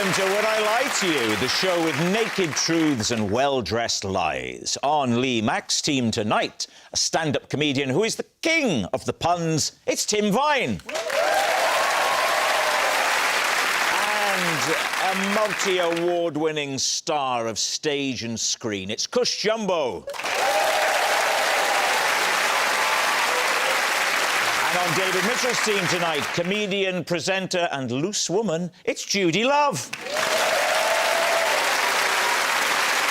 Welcome to Would I Lie to You, the show with naked truths and well-dressed lies. On Lee Mack's team tonight, a stand-up comedian who is the king of the puns. It's Tim Vine. And a multi-award-winning star of stage and screen. It's Cush Jumbo. And on David Mitchell's team tonight, comedian, presenter and loose woman, it's Judy Love.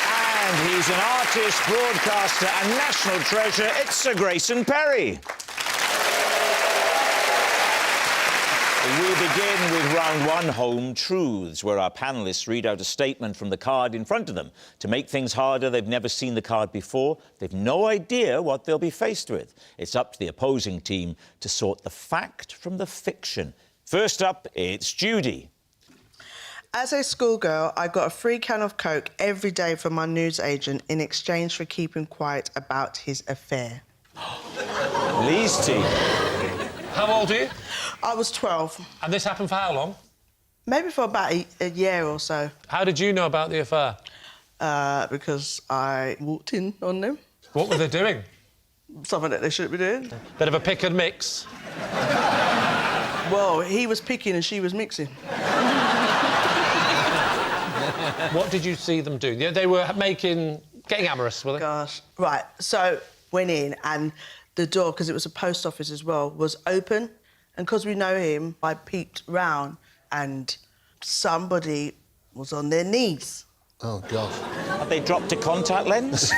And he's an artist, broadcaster and national treasure, it's Sir Grayson Perry. We begin with round one, Home Truths, where our panellists read out a statement from the card in front of them. To make things harder, they've never seen the card before. They've no idea what they'll be faced with. It's up to the opposing team to sort the fact from the fiction. First up, it's Judy. As a schoolgirl, I got a free can of Coke every day from my newsagent in exchange for keeping quiet about his affair. Lee's team. How old are you? I was 12. And this happened for how long? Maybe for about a year or so. How did you know about the affair? Because I walked in on them. What were they doing? Something that they shouldn't be doing. Bit of a pick and mix. Well, he was picking and she was mixing. What did you see them do? They were getting amorous, were they? Gosh. Right, so went in and the door, because it was a post office as well, was open. And because we know him, I peeped round and somebody was on their knees. Oh, God. Have they dropped a contact lens?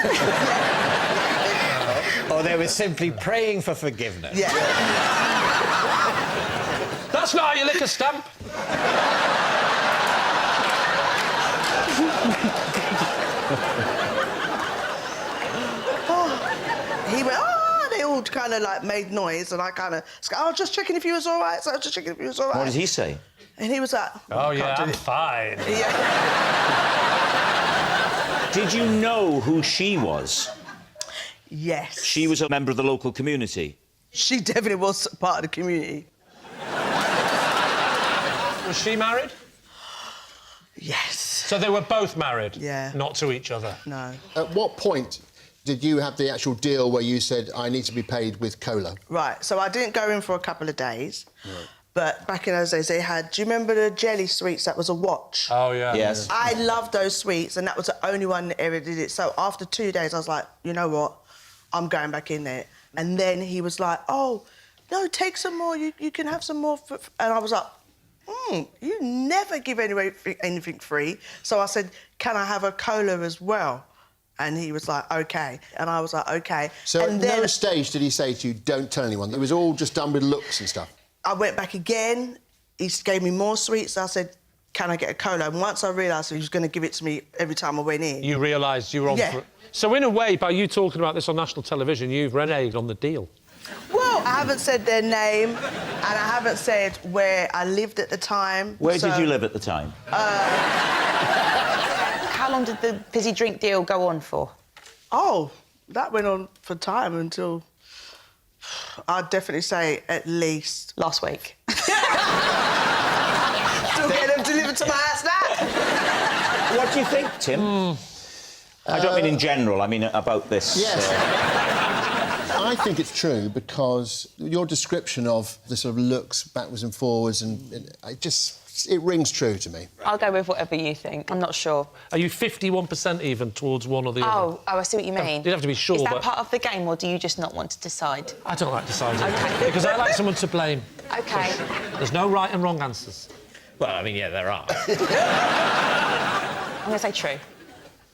Or they were simply praying for forgiveness. Yeah. That's not how you lick a stamp. He went, oh, they all kind of, like, made noise, and I kind of... Oh, just checking if you was all right, so I was just checking if you was all right. What did he say? And he was like... Oh, yeah, I'm fine. Yeah. Did you know who she was? Yes. She was a member of the local community. She definitely was part of the community. Was she married? Yes. So they were both married? Yeah. Not to each other? No. At what point did you have the actual deal where you said, I need to be paid with cola? Right, so I didn't go in for a couple of days, but back in those days they had... Do you remember the jelly sweets that was a watch? Oh, yeah. Yes. I loved those sweets, and that was the only one that ever did it. So after 2 days, I was like, you know what? I'm going back in there. And then he was like, oh, no, take some more. You can have some more. And I was like, you never give anything free. So I said, can I have a cola as well? And he was like, OK. And I was like, OK. So and at then no stage did he say to you, don't tell anyone? It was all just done with looks and stuff? I went back again. He gave me more sweets. I said, can I get a cola? And once I realised he was going to give it to me every time I went in... You realised you were on... Yeah. So, in a way, by you talking about this on national television, you've reneged on the deal. Well, I haven't said their name, and I haven't said where I lived at the time. Where did you live at the time? How long did the fizzy drink deal go on for? Oh, that went on for time until... I'd definitely say at least... Last week. Still getting them delivered to my house now. What do you think, Tim? I don't mean in general, I mean about this. Yes. I think it's true because your description of the sort of looks backwards and forwards and it rings true to me. I'll go with whatever you think. I'm not sure. Are you 51% even towards one or the other? Oh, I see what you mean. You'd have to be sure, Is that but... part of the game, or do you just not want to decide? I don't like deciding. OK. Because I like someone to blame. OK. There's no right and wrong answers. Well, I mean, yeah, there are. I'm going to say true.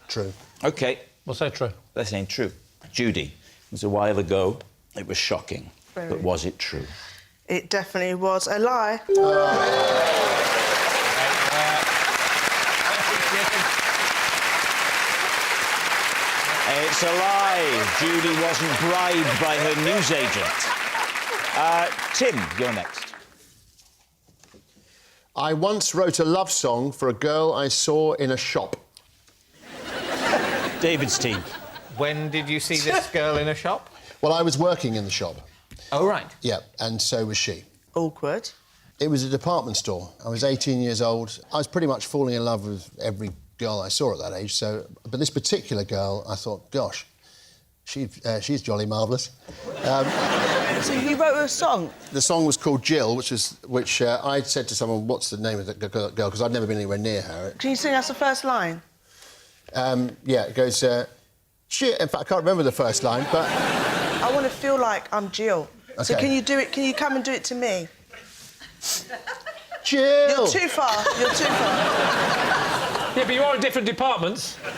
True. OK. We'll say true. That ain't true. Judy, it was a while ago. It was shocking. Very. But was it true? It definitely was a lie. It's a lie. Judy wasn't bribed by her newsagent. Tim, you're next. I once wrote a love song for a girl I saw in a shop. David's team. When did you see this girl in a shop? Well, I was working in the shop. Oh, right. Yeah, and so was she. Awkward. It was a department store. I was 18 years old. I was pretty much falling in love with every girl I saw at that age. But this particular girl, I thought, gosh, she's jolly marvellous. So you wrote a song? The song was called Jill, which I said to someone, what's the name of the girl? Because I'd never been anywhere near her. Can you sing us the first line? Yeah, it goes, Jill. In fact, I can't remember the first line, but... I want to feel like I'm Jill. OK. So can you do it? Can you come and do it to me? Jill! You're too far. You're too far. Yeah, but you are in different departments. And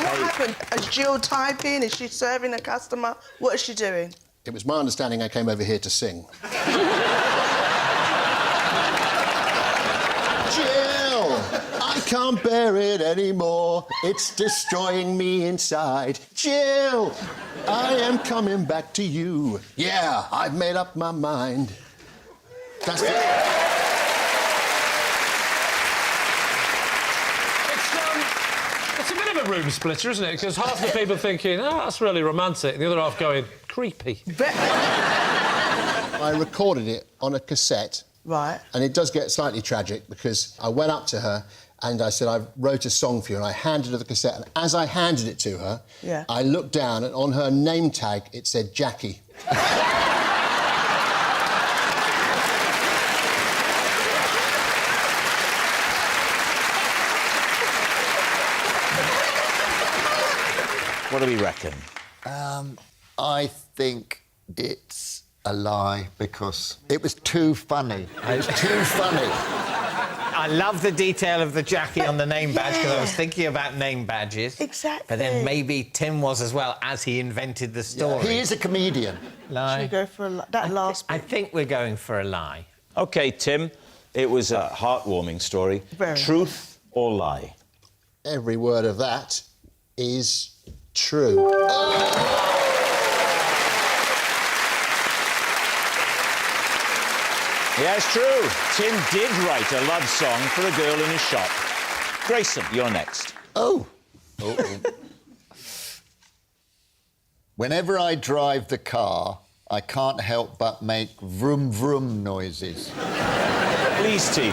what happened? Is Jill typing? Is she serving a customer? What is she doing? It was my understanding I came over here to sing. Jill! I can't bear it anymore. It's destroying me inside. Jill! I am coming back to you. Yeah, I've made up my mind. That's it. It's a bit of a room splitter, isn't it? Because half the people thinking, oh, that's really romantic, and the other half going, creepy. I recorded it on a cassette. Right. And it does get slightly tragic because I went up to her and I said, I wrote a song for you, and I handed her the cassette, and as I handed it to her, yeah. I looked down and on her name tag it said Jackie. What do we reckon? I think it's a lie because it was too funny. It was too funny. I love the detail of the Jackie on the name badge because I was thinking about name badges. Exactly. But then maybe Tim was as well, as he invented the story. He is a comedian. Should we go for that last bit? I think we're going for a lie. OK, Tim, it was a heartwarming story. Very. Truth or lie? Every word of that is true. Yeah, it's true. Tim did write a love song for a girl in his shop. Grayson, you're next. Oh. Whenever I drive the car, I can't help but make vroom vroom noises. Please, team.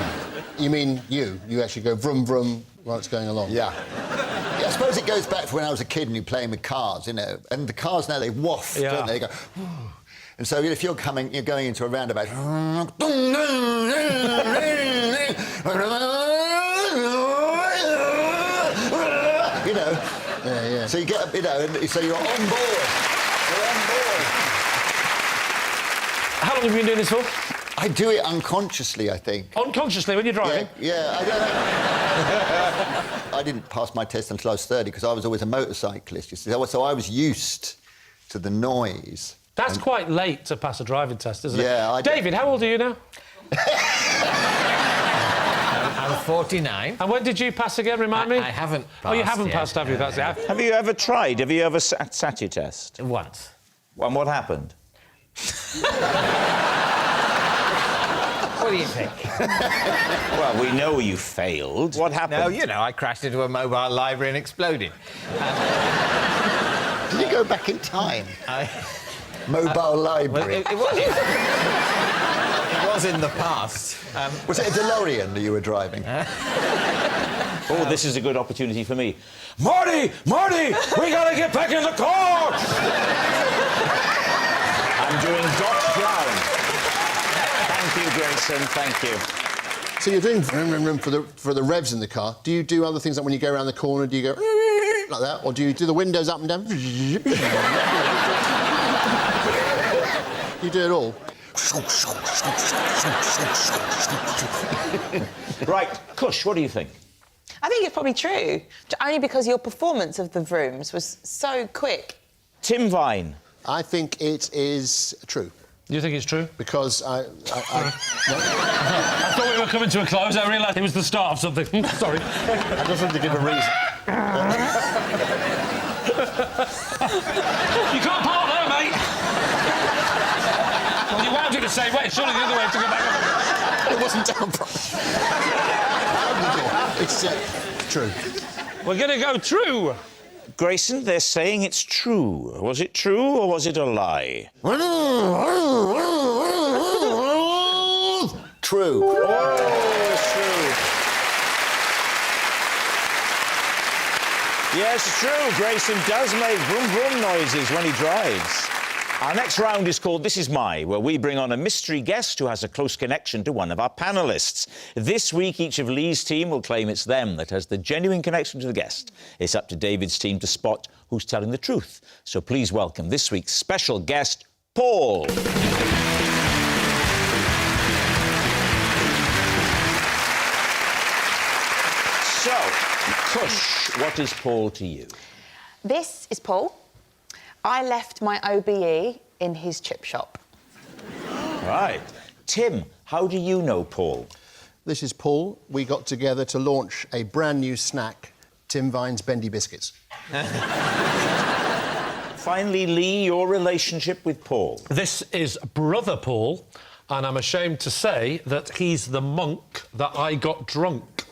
You mean you? You actually go vroom vroom while it's going along? Yeah. I suppose it goes back to when I was a kid and you're playing with cars, you know, and the cars now, they waft, Yeah. don't they? They go... And so if you're going into a roundabout... you know... Yeah. So you get, you know, so you're on board. You're on board. How long have you been doing this for? I do it unconsciously, I think. Unconsciously, when you're driving? Yeah, I don't know. I didn't pass my test until I was 30 because I was always a motorcyclist, you see. So I was used to the noise. That's quite late to pass a driving test, isn't it? Yeah, David, how old are you now? I'm 49. And when did you pass again, remind me? I haven't passed. Oh, you haven't yet. passed, have you? That's it. Have you ever tried? Have you ever sat your test? Once. And what happened? What do you think? Well, we know you failed. What happened? No, you know, I crashed into a mobile library and exploded. Did you go back in time? Mobile library. Well, it was in the past. Was it a DeLorean that you were driving? Oh, this is a good opportunity for me. Marty! Marty! We gotta get back in the car! I'm doing Doc Brown. Thank you, Grayson. Thank you. So you're doing vroom vroom vroom for the revs in the car. Do you do other things like when you go around the corner? Do you go like that, or do you do the windows up and down? You do it all. Right, Kush, what do you think? I think it's probably true, only because your performance of the Vrooms was so quick. Tim Vine. I think it is true. You think it's true? Because I I thought we were coming to a close. I realised it was the start of something. Sorry. I just have to give a reason. You can't park there, mate. Well, you wound it the same way. Surely the other way to go back up. It wasn't down properly. It's true. We're going to go true. Grayson, they're saying it's true. Was it true or was it a lie? True. Oh, it's true. Yes, it's true. Grayson does make vroom vroom noises when he drives. Our next round is called This Is My, where we bring on a mystery guest who has a close connection to one of our panellists. This week, each of Lee's team will claim it's them that has the genuine connection to the guest. It's up to David's team to spot who's telling the truth. So please welcome this week's special guest, Paul. So, Kush, what is Paul to you? This is Paul. I left my OBE in his chip shop. Right. Tim, how do you know Paul? This is Paul. We got together to launch a brand new snack, Tim Vine's Bendy Biscuits. Finally, Lee, your relationship with Paul. This is Brother Paul, and I'm ashamed to say that he's the monk that I got drunk.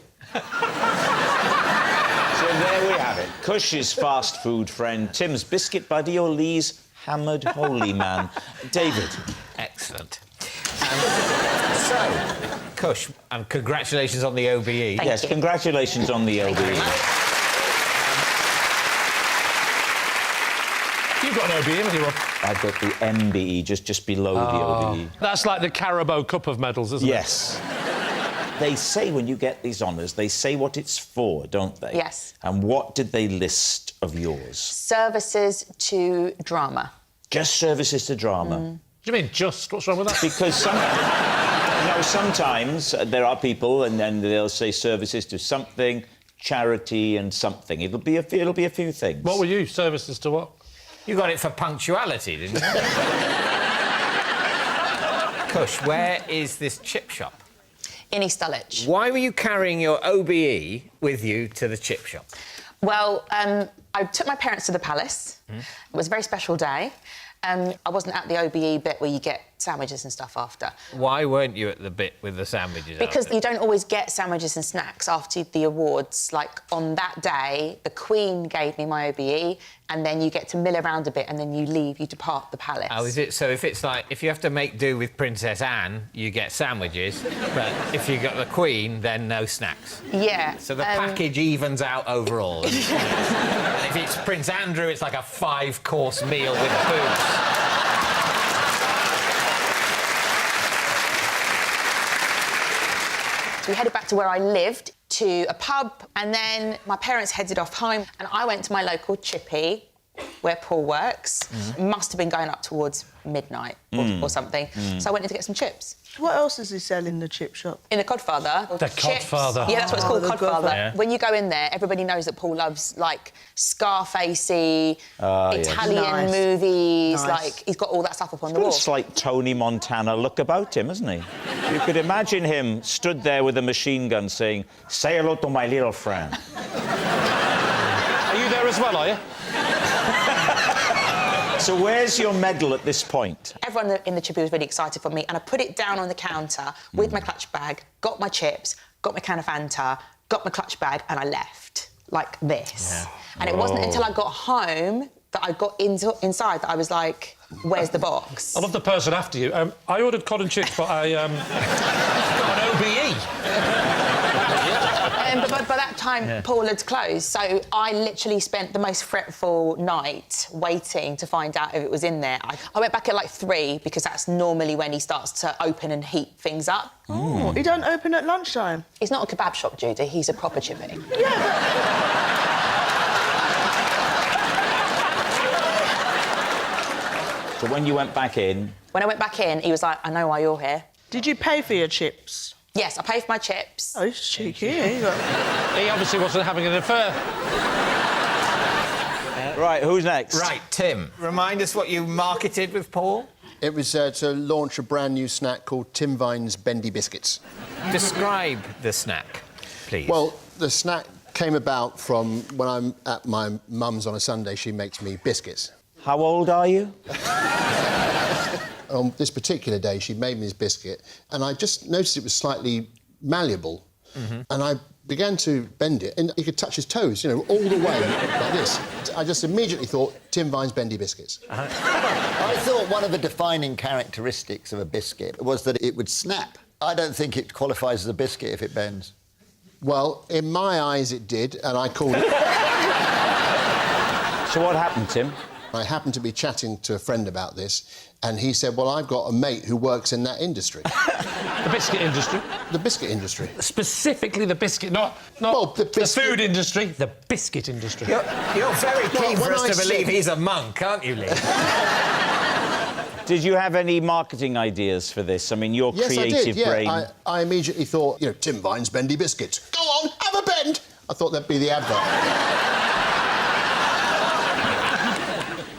So there we have it. Kush's fast food friend, Tim's biscuit buddy, or Lee's hammered holy man. David. Excellent. So, Kush, and congratulations on the OBE. Thank you. Congratulations on the OBE. You've got an OBE, haven't you, Rob? I've got the MBE, just below the OBE. That's like the Carabao Cup of medals, isn't it? Yes. They say when you get these honours, they say what it's for, don't they? Yes. And what did they list of yours? Services to drama. Just services to drama. What do you mean, just? What's wrong with that? Because sometimes there are people and then they'll say services to something, charity and something. It'll be a few things. What were you? Services to what? You got it for punctuality, didn't you? Kush, where is this chip shop? In East Dulwich. Why were you carrying your OBE with you to the chip shop? Well, I took my parents to the palace. It was a very special day. I wasn't at the OBE bit where you get sandwiches and stuff after. Why weren't you at the bit with the sandwiches? Because after? you don't always get sandwiches and snacks after the awards. Like, on that day, the Queen gave me my OBE, and then you get to mill around a bit, and then you leave, you depart the palace. Oh, is it? So if it's like, if you have to make do with Princess Anne, you get sandwiches, but if you got the Queen, then no snacks. Yeah. So the package evens out overall. If it's Prince Andrew, it's like a 5-course meal with booze. So we headed back to where I lived, to a pub, and then my parents headed off home, and I went to my local chippy, where Paul works. Must have been going up towards midnight or something. So I went in to get some chips. What else does he sell in the chip shop? In the Codfather. The chips. Codfather. Yeah, that's what it's called, the Codfather. Yeah. When you go in there, everybody knows that Paul loves, like, Scarfacey, Italian Nice. movies, Nice. like, he's got all that stuff up on the Got wall. a slight Tony Montana look about him, hasn't he? You could imagine him stood there with a machine gun saying, "Say hello to my little friend." Are you there as well, are you? So where's your medal at this point? Everyone in the chippy was really excited for me, and I put it down on the counter with my clutch bag, got my chips, got my can of Fanta, got my clutch bag, and I left like this. Yeah. And it wasn't until I got home that I got inside that I was like, "Where's the box?" I love the person after you. I ordered cod and chips, but I got an OBE. But by that time, Paul had closed, so I literally spent the most fretful night waiting to find out if it was in there. I went back at like 3 because that's normally when he starts to open and heat things up. Oh, he don't open at lunchtime. He's not a kebab shop, Judy. He's a proper chippy. So when you went back in... When I went back in, he was like, "I know why you're here." Did you pay for your chips? Yes, I paid for my chips. Oh, he's cheeky. Yeah, he got... He obviously wasn't having an affair. Right, who's next? Right, Tim, remind us what you marketed with Paul. It was to launch a brand new snack called Tim Vine's Bendy Biscuits. Describe the snack, please. Well, the snack came about from when I'm at my mum's on a Sunday, she makes me biscuits. How old are you? On this particular day, she made me this biscuit, and I just noticed it was slightly malleable. And I began to bend it, and he could touch his toes, you know, all the way like this. I just immediately thought, Tim Vine's bendy biscuits. I thought one of the defining characteristics of a biscuit was that it would snap. I don't think it qualifies as a biscuit if it bends. Well, in my eyes it did, and I called it... So what happened, Tim? I happened to be chatting to a friend about this, and he said, well, I've got a mate who works in that industry. The biscuit industry. The biscuit industry. Specifically the biscuit, not Well, the the biscuit- food industry, the biscuit industry. You're very keen when for us I to believe said- he's a monk, aren't you, Lee? Did you have any marketing ideas for this? I mean, your Yes, creative I did, yeah. brain... I immediately thought, you know, Tim Vine's bendy biscuits. Go on, have a bend! I thought that'd be the advert.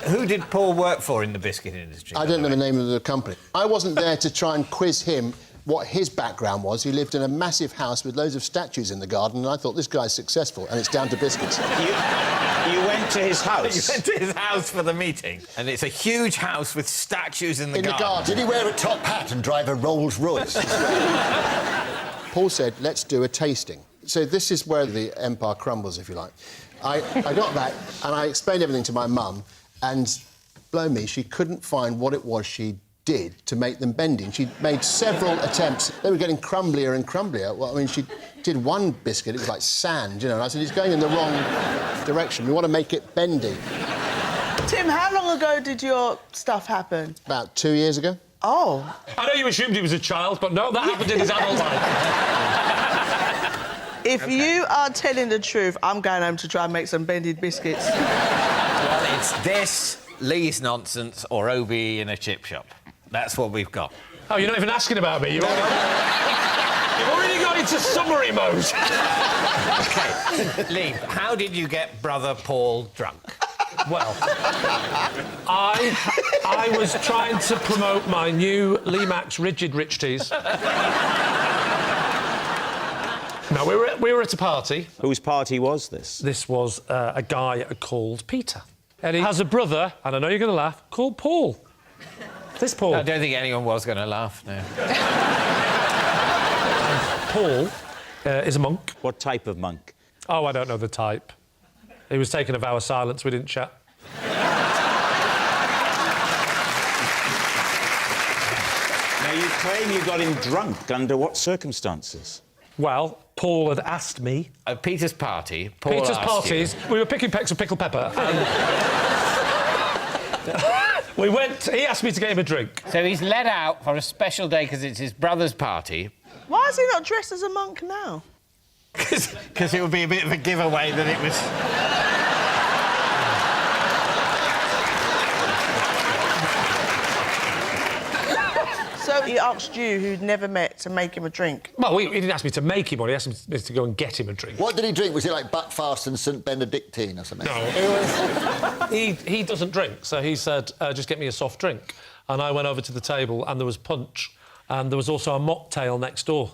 Who did Paul work for in the biscuit industry? I don't know the name of the company. I wasn't there to try and quiz him what his background was. He lived in a massive house with loads of statues in the garden, and I thought, this guy's successful, and it's down to biscuits. You went to his house? You went to his house for the meeting, and it's a huge house with statues in the garden. Did he wear a top hat and drive a Rolls Royce? Paul said, let's do a tasting. So this is where the empire crumbles, if you like. I got that, and I explained everything to my mum, and blow me, she couldn't find what it was she did to make them bending. She'd made several attempts. They were getting crumblier and crumblier. Well, I mean, she did one biscuit, it was like sand, you know, and I said, it's going in the wrong direction. We want to make it bendy. Tim, how long ago did your stuff happen? About 2 years ago. Oh. I know you assumed he was a child, but no, that happened in his adult life. If you are telling the truth, I'm going home to try and make some bended biscuits. Well, it's this, Lee's nonsense, or OBE in a chip shop. That's what we've got. Oh, you're not even asking about me. You've already got into summary mode. OK, Lee, how did you get brother Paul drunk? Well, I was trying to promote my new Lee Max Rigid Rich Teas. No, we were at a party. Whose party was this? This was a guy called Peter. And he has a brother, and I know you're going to laugh, called Paul. This Paul. I don't think anyone was going to laugh, no. Paul is a monk. What type of monk? Oh, I don't know the type. He was taking a vow of silence, we didn't chat. Now, you claim you got him drunk. Under what circumstances? Well, Paul had asked me... At Peter's party, Paul Peter's asked parties, we were picking pecks of pickled pepper, and... we went... He asked me to get him a drink. So he's let out for a special day because it's his brother's party. Why is he not dressed as a monk now? Because it would be a bit of a giveaway that it was... So he asked you, who'd never met, to make him a drink? Well, he didn't ask me to make him one, he asked me to go and get him a drink. What did he drink? Was it like Buckfast and St Benedictine or something? No. He doesn't drink, so he said, just get me a soft drink. And I went over to the table, and there was punch, and there was also a mocktail next door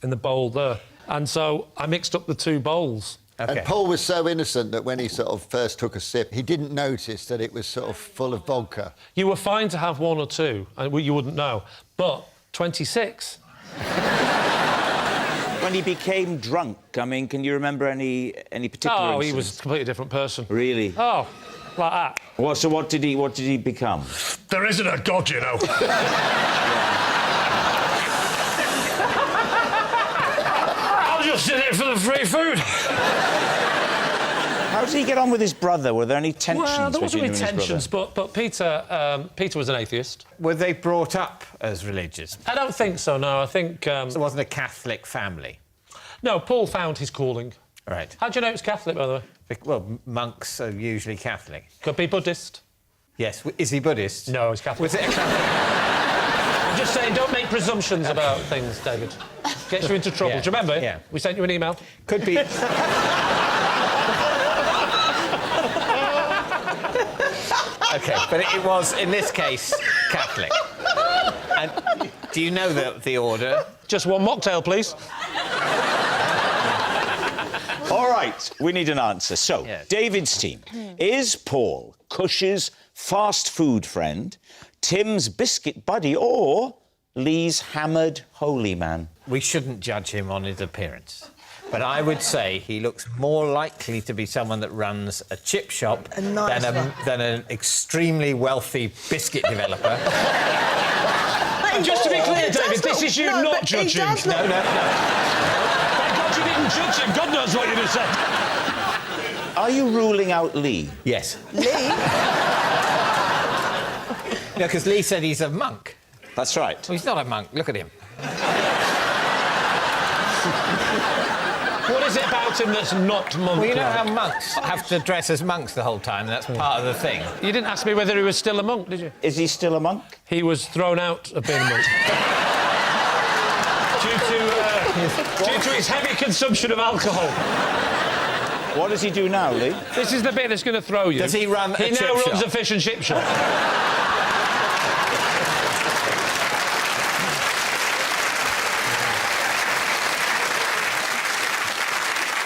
in the bowl there. And so I mixed up the two bowls. Okay. And Paul was so innocent that when he sort of first took a sip, he didn't notice that it was sort of full of vodka. You were fine to have one or two, and you wouldn't know. But 26... When he became drunk, I mean, can you remember any particular Oh, he incidents? was a completely different person. Really? Oh, like that. Well, so what did he become? There isn't a God, you know. I'm just in it for the free food. How did he get on with his brother? Were there any tensions Well, there wasn't between any him and his brother? tensions, but Peter was an atheist. Were they brought up as religious? I don't think so, no. I think... It wasn't a Catholic family? No, Paul found his calling. Right. How do you know it's Catholic, by the way? Well, monks are usually Catholic. Could be Buddhist. Yes. Is he Buddhist? No, he's Catholic. Was it a Catholic? I'm just saying, don't make presumptions about things, David. Gets you into trouble. Yeah. Do you remember? Yeah. We sent you an email. Could be... OK, but it was, in this case, Catholic. And do you know the order? Just one mocktail, please. All right, we need an answer. So, Yeah. David's team. Is Paul Cush's fast food friend, Tim's biscuit buddy, or Lee's hammered holy man? We shouldn't judge him on his appearance. But I would say he looks more likely to be someone that runs a chip shop A nice one. than an extremely wealthy biscuit developer. Just to be clear, David, this is you not but he judging. does No, look- no, no. Thank God you didn't judge him. God knows what you'd have said. Are you ruling out Lee? Yes. Lee? No, because Lee said he's a monk. That's right. Well, he's not a monk. Look at him. What is it about him that's not monk? Well, you know how monks have to dress as monks the whole time? That's part of the thing. You didn't ask me whether he was still a monk, did you? Is he still a monk? He was thrown out of being a monk. due to his heavy consumption of alcohol. What does he do now, Lee? This is the bit that's going to throw you. Does he run a He chip now runs shop? a fish and chip shop.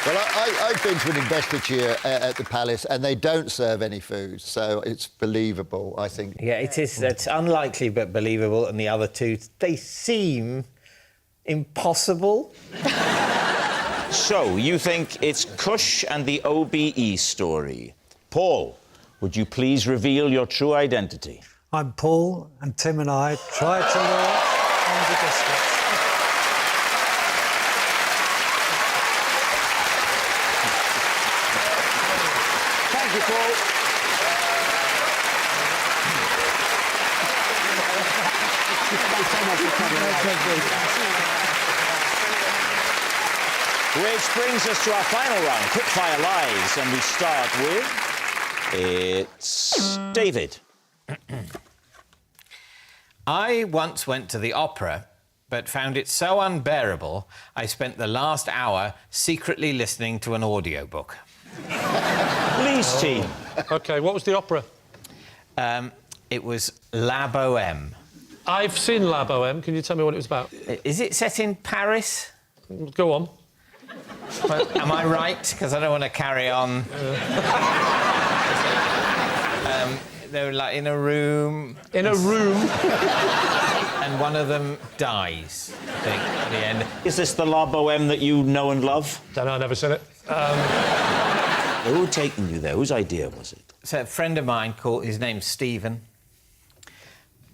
Well, I've been to an investiture at the Palace and they don't serve any food, so it's believable, I think. Yeah, it is. It's unlikely but believable, and the other two, they seem impossible. So, you think it's Kush and the OBE story. Paul, would you please reveal your true identity? I'm Paul, and Tim and I try to work on the biscuits. Thank you, Paul. Which brings us to our final round, Quickfire Lives, and we start with... It's David. I once went to the opera, but found it so unbearable, I spent the last hour secretly listening to an audiobook. Lee's team. OK, what was the opera? It was La Bohème. I've seen La Bohème. Can you tell me what it was about? Is it set in Paris? Go on. Well, am I right? Because I don't want to carry on. They were like in a room. In a room. And one of them dies, I think, at the end. Is this the La Bohème that you know and love? Don't know, I've never seen it. Who had taken you there? Whose idea was it? So a friend of mine called, his name's Stephen.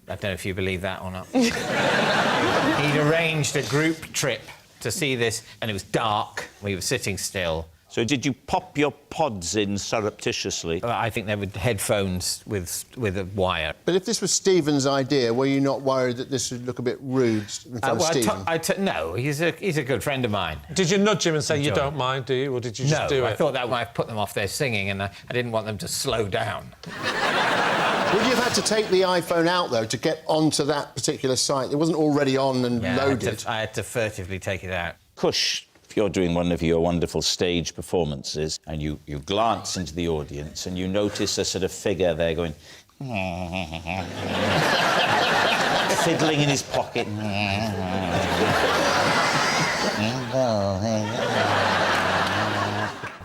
I don't know if you believe that or not. He'd arranged a group trip to see this, and it was dark. We were sitting still. So did you pop your pods in surreptitiously? I think they were headphones with a wire. But if this was Stephen's idea, were you not worried that this would look a bit rude in front of Stephen? No, he's a good friend of mine. Did you nudge him and say, you Enjoy. don't mind, do you? Or did you just No, do it? I thought that might put them off their singing, and I didn't want them to slow down. Would you have had to take the iPhone out, though, to get onto that particular site? It wasn't already on and loaded. I had to furtively take it out. Kush, if you're doing one of your wonderful stage performances and you glance into the audience and you notice a sort of figure there going... fiddling in his pocket.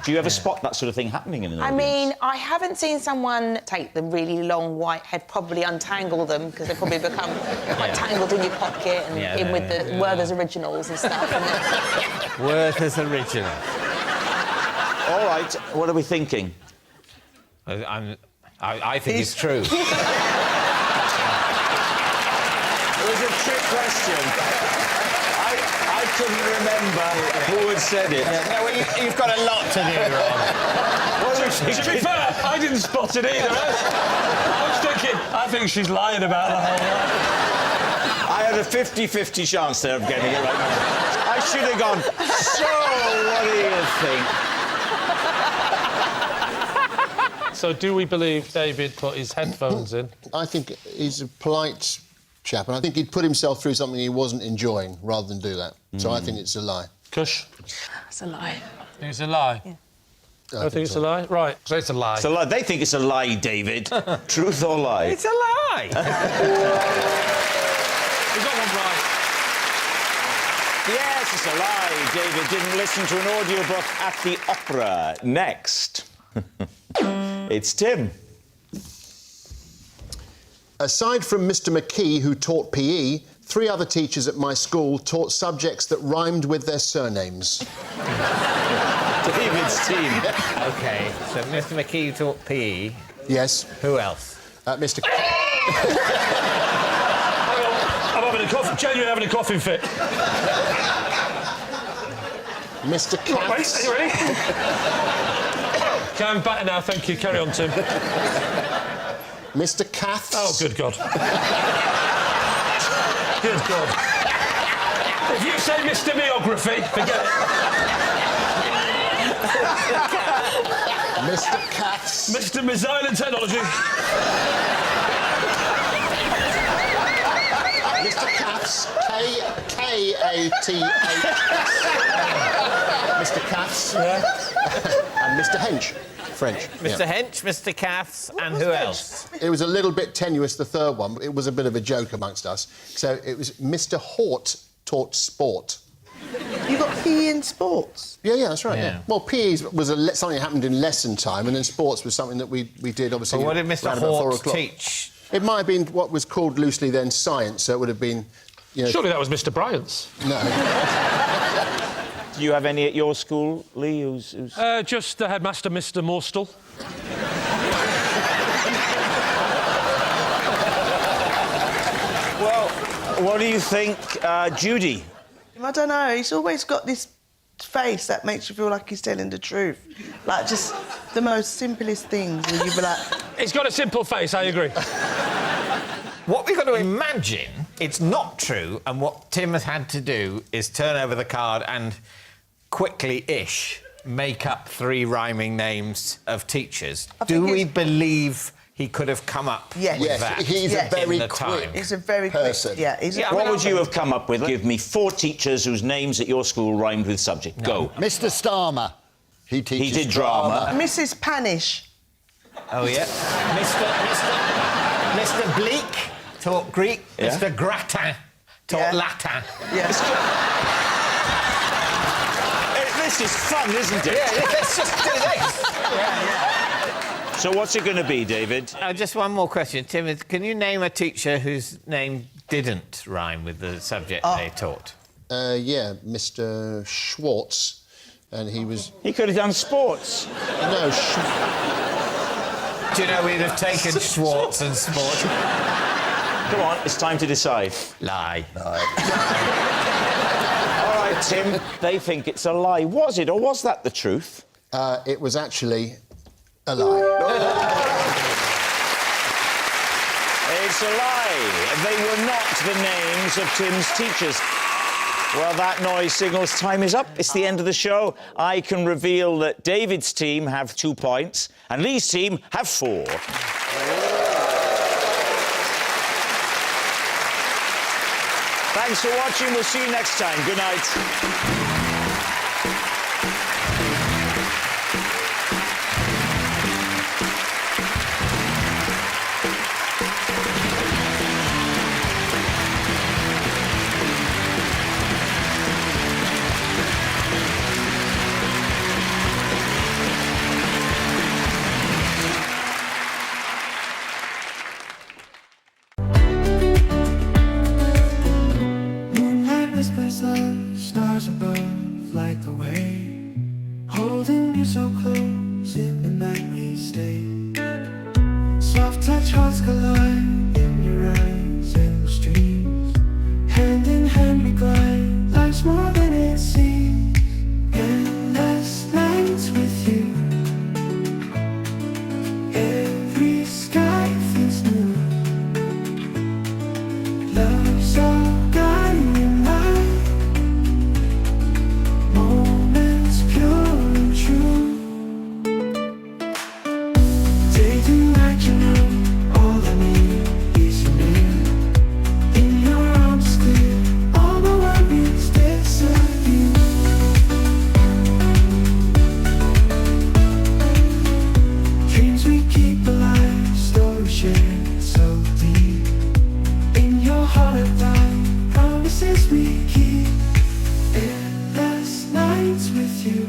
Do you ever spot that sort of thing happening in an audience? I mean, I haven't seen someone take the really long white head, probably untangle them, because they probably become quite tangled in your pocket and in with the Werther's Originals and stuff. Werther's Original. All right, what are we thinking? I think it's true. It was a trick question. I couldn't remember who had said it. No, well, you've got a lot to do, Ron. To be fair, I didn't spot it either. I was thinking, I think she's lying about the whole lot. I had a 50-50 chance there of getting it right. I should have gone, so what do you think? So do we believe David put his headphones in? I think he's a polite chap, and I think he'd put himself through something he wasn't enjoying rather than do that. So I think it's a lie. Kush? It's a lie. Think it's a lie? Yeah. I think it's a lie? Right, so it's a lie. It's a lie. They think it's a lie, David. Truth or lie? It's a lie. We got one right. Yes, it's a lie. David didn't listen to an audiobook at the opera. Next. It's Tim. Aside from Mr. McKee, who taught PE, 3 other teachers at my school taught subjects that rhymed with their surnames. David's team. OK, so Mr McKee taught PE. Yes. Who else? Mr. I'm having a cough, genuinely having a coughing fit. Mr. Wait, Katz. are you ready? Okay, I'm better now, thank you. Carry on, Tim. Mr. Katz. Oh, good God. Good God. If you say Mr Meography, forget it. Mr. Katz. Mr Missile and Technology. Mr. Katz. K-A-T-H-S. Mr. Katz. Yeah. And Mr. Hench. French. Mr Hench, Mr Caths, and who else? It was a little bit tenuous, the third one, but it was a bit of a joke amongst us. So it was Mr. Hort taught sport. You got PE in sports? Yeah, that's right. Yeah. Well, PE was something that happened in lesson time, and then sports was something that we did, obviously, But what did Mr around about 4 Hort o'clock. teach? It might have been what was called loosely then science, so it would have been, you know... Surely that was Mr Bryant's. No. Do you have any at your school, Lee? Who's... Just the headmaster, Mr Morstel. Well, what do you think, Judy? I don't know. He's always got this face that makes you feel like he's telling the truth. Like, just the most simplest things where you be like... He's got a simple face, I agree. What we've got to imagine, it's not true, and what Tim has had to do is turn over the card and quickly-ish make up 3 rhyming names of teachers. Do we believe he could have come up Yes. with Yes, that he's a in very the quick time? He's a very person. quick... Yeah, he's a... Yeah, I What mean, would you have come up with? Give me 4 teachers whose names at your school rhymed with subject. Go. Mr. Starmer. He teaches He did drama. Mrs Panish. Oh, yeah. Mr Bleak taught Greek. Yeah. Mr Gratin taught Yeah. Latin. Yeah. This is fun, isn't it? Yeah, let's just do this. So what's it going to be, David? Just one more question. Tim, can you name a teacher whose name didn't rhyme with the subject they taught? Yeah, Mr. Schwartz, and he was... He could have done sports. No, Do you know we'd have taken Schwartz and sport? Come on, it's time to decide. Lie. All right, Tim, they think it's a lie. Was it, or was that the truth? it was actually a lie. It's a lie. They were not the names of Tim's teachers. Well, that noise signals time is up. It's the end of the show. I can reveal that David's team have 2 points and Lee's team have 4. Thanks for watching. We'll see you next time. Good night. Moonlight whispers of stars above, like the way holding you so close in the night we stay. Soft touch hearts collide in your eyes and streams. Hand in hand we glide, life's more than it seems. Endless nights with you. Every sky feels new. Love's all guiding light. Moments pure and true. Day to night, you know, all I need is you near. In your arms clear, all my worries disappear. Dreams we keep alive, stories shared so deep. In your heart of time, promises we keep. Endless nights with you.